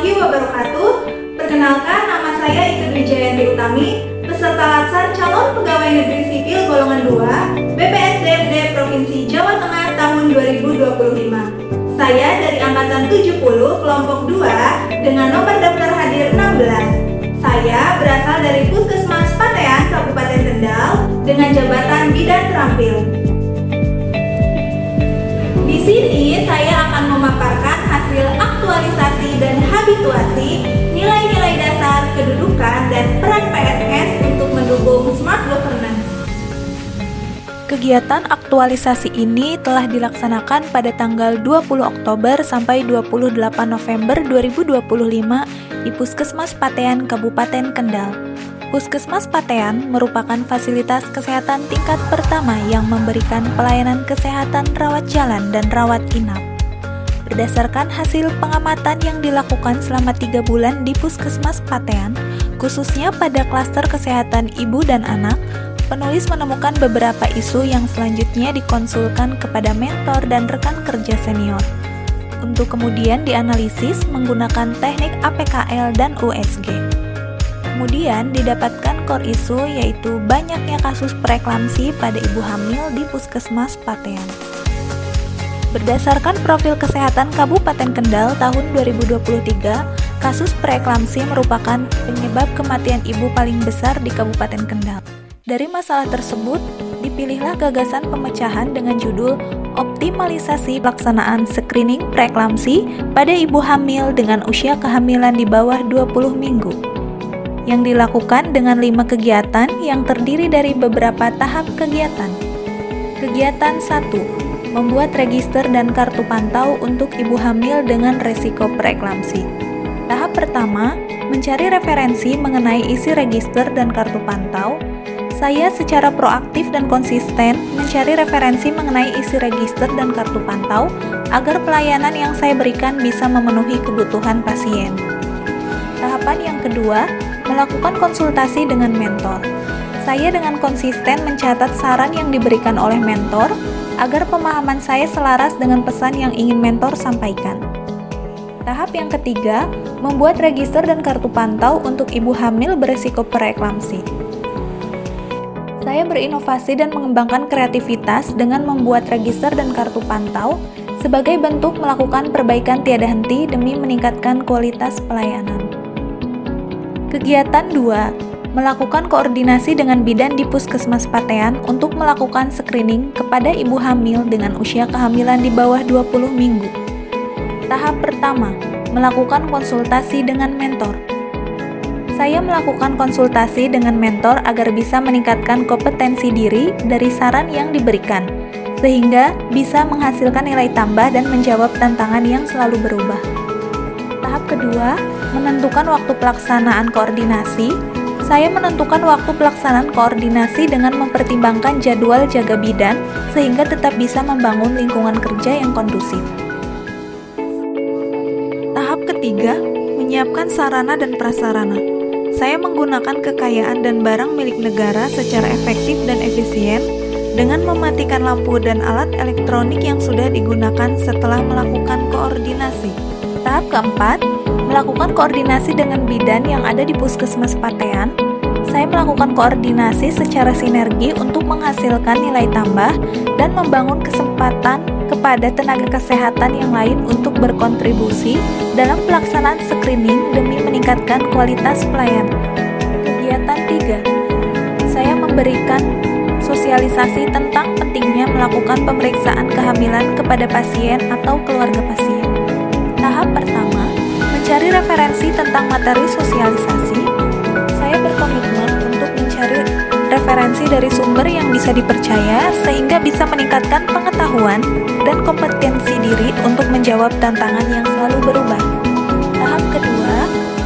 warahmatullahi wabarakatuh. Perkenalkan, nama saya Iker Wijayanti Utami, peserta Latsar Calon Pegawai Negeri Sipil Golongan 2, BPSDMD Provinsi Jawa Tengah tahun 2025. Saya dari Angkatan 70, Kelompok 2, dengan nomor daftar hadir 16. Saya berasal dari Puskesmas Patean, Kabupaten Kendal, dengan jabatan Bidan Terampil. Di sini saya akan memaparkan hasil aktualisasi dan habituasi nilai-nilai dasar kedudukan dan peran PNS untuk mendukung smart governance. Kegiatan aktualisasi ini telah dilaksanakan pada tanggal 20 Oktober sampai 28 November 2025 di Puskesmas Patean, Kabupaten Kendal. Puskesmas Patean merupakan fasilitas kesehatan tingkat pertama yang memberikan pelayanan kesehatan rawat jalan dan rawat inap. Berdasarkan hasil pengamatan yang dilakukan selama 3 bulan di Puskesmas Patean, khususnya pada klaster kesehatan ibu dan anak, penulis menemukan beberapa isu yang selanjutnya dikonsulkan kepada mentor dan rekan kerja senior, untuk kemudian dianalisis menggunakan teknik APKL dan USG. Kemudian didapatkan core isu yaitu banyaknya kasus preeklamsi pada ibu hamil di Puskesmas Patean. Berdasarkan profil kesehatan Kabupaten Kendal tahun 2023, kasus preeklamsi merupakan penyebab kematian ibu paling besar di Kabupaten Kendal. Dari masalah tersebut, dipilihlah gagasan pemecahan dengan judul Optimalisasi Pelaksanaan Screening Preeklamsi pada Ibu Hamil dengan Usia Kehamilan di bawah 20 minggu, yang dilakukan dengan 5 kegiatan yang terdiri dari beberapa tahap kegiatan. Kegiatan 1. Membuat register dan kartu pantau untuk ibu hamil dengan resiko preeklamsi. Tahap pertama, mencari referensi mengenai isi register dan kartu pantau. Saya secara proaktif dan konsisten mencari referensi mengenai isi register dan kartu pantau agar pelayanan yang saya berikan bisa memenuhi kebutuhan pasien. Tahapan yang kedua, melakukan konsultasi dengan mentor. Saya dengan konsisten mencatat saran yang diberikan oleh mentor agar pemahaman saya selaras dengan pesan yang ingin mentor sampaikan. Tahap yang ketiga, membuat register dan kartu pantau untuk ibu hamil beresiko preeklamsi. Saya berinovasi dan mengembangkan kreativitas dengan membuat register dan kartu pantau sebagai bentuk melakukan perbaikan tiada henti demi meningkatkan kualitas pelayanan. Kegiatan 2. Melakukan koordinasi dengan bidan di Puskesmas Patean untuk melakukan screening kepada ibu hamil dengan usia kehamilan di bawah 20 minggu. Tahap pertama, melakukan konsultasi dengan mentor. Saya melakukan konsultasi dengan mentor agar bisa meningkatkan kompetensi diri dari saran yang diberikan, sehingga bisa menghasilkan nilai tambah dan menjawab tantangan yang selalu berubah. Tahap kedua, menentukan waktu pelaksanaan koordinasi. Saya menentukan waktu pelaksanaan koordinasi dengan mempertimbangkan jadwal jaga bidan sehingga tetap bisa membangun lingkungan kerja yang kondusif. Tahap ketiga, menyiapkan sarana dan prasarana. Saya menggunakan kekayaan dan barang milik negara secara efektif dan efisien dengan mematikan lampu dan alat elektronik yang sudah digunakan setelah melakukan koordinasi. Tahap keempat, melakukan koordinasi dengan bidan yang ada di Puskesmas Patean. Saya melakukan koordinasi secara sinergi untuk menghasilkan nilai tambah dan membangun kesempatan kepada tenaga kesehatan yang lain untuk berkontribusi dalam pelaksanaan screening demi meningkatkan kualitas pelayanan. Kegiatan 3. Saya memberikan sosialisasi tentang pentingnya melakukan pemeriksaan kehamilan kepada pasien atau keluarga pasien. Tahap pertama, mencari referensi tentang materi sosialisasi. Saya berkomitmen untuk mencari referensi dari sumber yang bisa dipercaya sehingga bisa meningkatkan pengetahuan dan kompetensi diri untuk menjawab tantangan yang selalu berubah. Tahap kedua,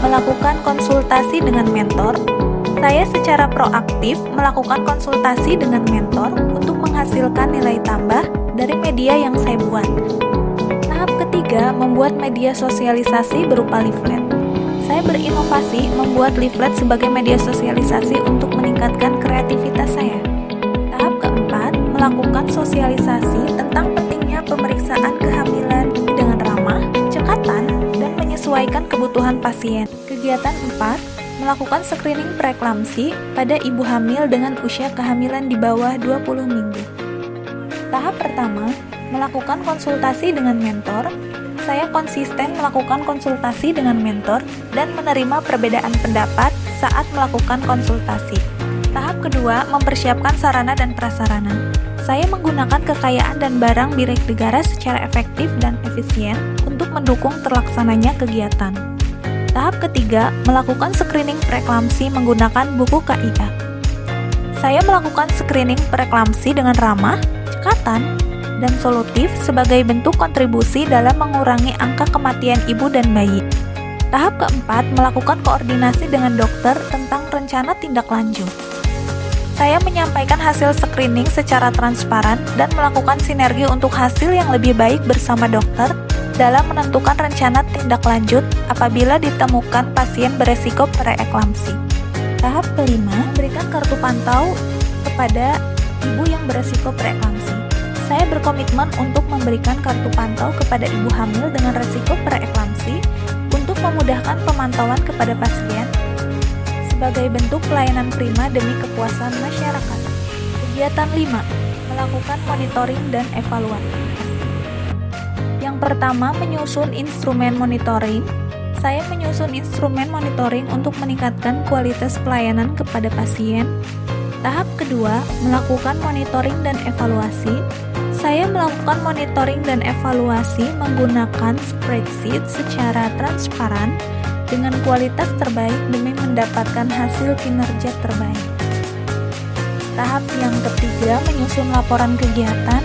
melakukan konsultasi dengan mentor. Saya secara proaktif melakukan konsultasi dengan mentor untuk menghasilkan nilai tambah dari media yang saya buat. Tahap ketiga, membuat media sosialisasi berupa leaflet. Saya berinovasi membuat leaflet sebagai media sosialisasi untuk meningkatkan kreativitas saya. Tahap keempat, melakukan sosialisasi pemeriksaan kehamilan dengan ramah, cekatan, dan menyesuaikan kebutuhan kebutuhan pasien. Kegiatan 4, melakukan screening preeklamsi pada ibu hamil dengan usia kehamilan di bawah 20 minggu. Tahap pertama, melakukan konsultasi dengan mentor. Saya konsisten melakukan konsultasi dengan mentor dan menerima perbedaan pendapat saat melakukan konsultasi. Tahap kedua, mempersiapkan sarana dan prasarana. Saya menggunakan kekayaan dan barang milik negara secara efektif dan efisien untuk mendukung terlaksananya kegiatan. Tahap ketiga, melakukan screening preeklamsi menggunakan buku KIA. Saya melakukan screening preeklamsi dengan ramah, cekatan, dan solutif sebagai bentuk kontribusi dalam mengurangi angka kematian ibu dan bayi. Tahap keempat, melakukan koordinasi dengan dokter tentang rencana tindak lanjut. Saya menyampaikan hasil screening secara transparan dan melakukan sinergi untuk hasil yang lebih baik bersama dokter dalam menentukan rencana tindak lanjut apabila ditemukan pasien beresiko preeklamsi. Tahap kelima, berikan kartu pantau kepada ibu yang beresiko preeklamsi. Saya berkomitmen untuk memberikan kartu pantau kepada ibu hamil dengan resiko preeklamsi untuk memudahkan pemantauan kepada pasien sebagai bentuk pelayanan prima demi kepuasan masyarakat. Kegiatan 5, melakukan monitoring dan evaluasi. Yang pertama, menyusun instrumen monitoring. Saya menyusun instrumen monitoring untuk meningkatkan kualitas pelayanan kepada pasien. Tahap kedua, melakukan monitoring dan evaluasi. Saya melakukan monitoring dan evaluasi menggunakan spreadsheet secara transparan dengan kualitas terbaik demi mendapatkan hasil kinerja terbaik. Tahap yang ketiga, menyusun laporan kegiatan.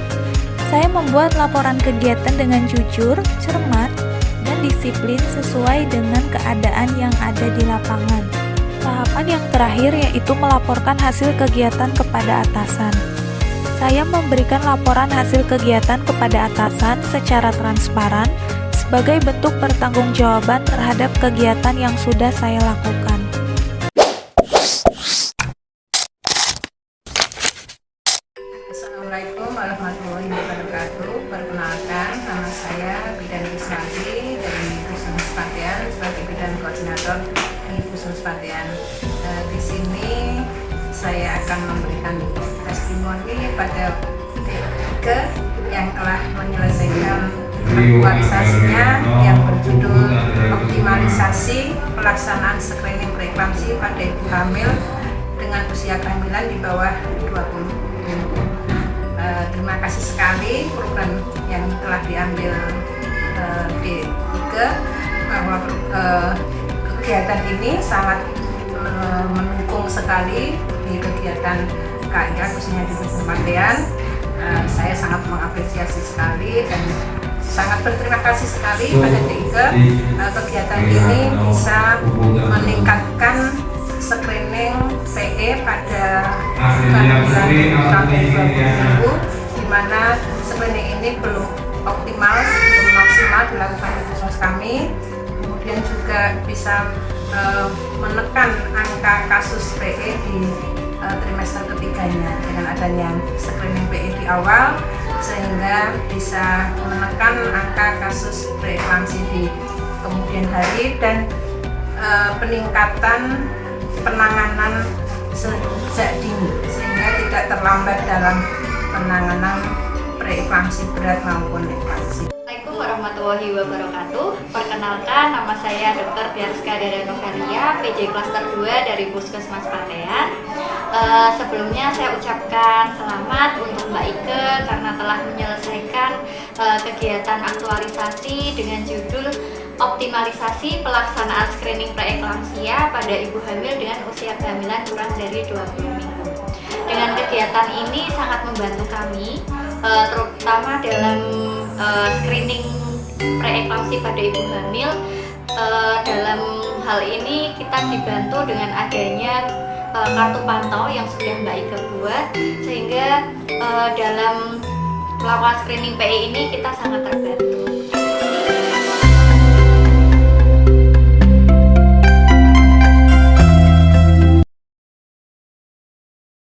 Saya membuat laporan kegiatan dengan jujur, cermat, dan disiplin sesuai dengan keadaan yang ada di lapangan. Tahapan yang terakhir yaitu melaporkan hasil kegiatan kepada atasan. Saya memberikan laporan hasil kegiatan kepada atasan secara transparan sebagai bentuk pertanggungjawaban terhadap kegiatan yang sudah saya lakukan. Assalamualaikum warahmatullahi wabarakatuh. Perkenalkan, nama saya Bidan Rismadi dari Puskesmas Patean sebagai bidan koordinator di Puskesmas Patean. Di sini saya akan memberikan testimoni pada D3 yang telah menyelesaikan aktualisasinya yang berjudul optimalisasi pelaksanaan screening preeklamsi pada ibu hamil dengan usia kehamilan di bawah 20 minggu. Terima kasih sekali program yang telah diambil D3 bahwa kegiatan ini sangat mendukung sekali di kegiatan KIA khususnya di Puskesmas Patean. Saya sangat mengapresiasi sekali dan sangat berterima kasih sekali pada D3 kegiatan ini bisa meningkatkan screening PE pada bulan 20 minggu, di mana screening ini belum maksimal dilakukan di puskesmas kami. Kemudian juga bisa menekan angka kasus PE di trimester ketiganya dengan adanya screening PE di awal, sehingga bisa menekan angka kasus preeklamsi di kemudian hari dan peningkatan penanganan sejak dini sehingga tidak terlambat dalam penanganan preeklamsi berat maupun eklamsi. Assalamualaikum warahmatullahi wabarakatuh. Perkenalkan, nama saya Dr. Diarska Dara Novelia, PJ Klaster 2 dari Puskesmas Patean. Sebelumnya saya ucapkan selamat untuk Mbak Ike karena telah menyelesaikan kegiatan aktualisasi dengan judul optimalisasi pelaksanaan screening preeklamsia pada ibu hamil dengan usia kehamilan kurang dari 20 minggu. Dengan kegiatan ini sangat membantu kami, terutama dalam screening preeklamsi pada ibu hamil. Dalam hal ini kita dibantu dengan adanya kartu pantau yang sudah Mbak Ike buat, sehingga dalam melakukan screening PE ini kita sangat terbantu.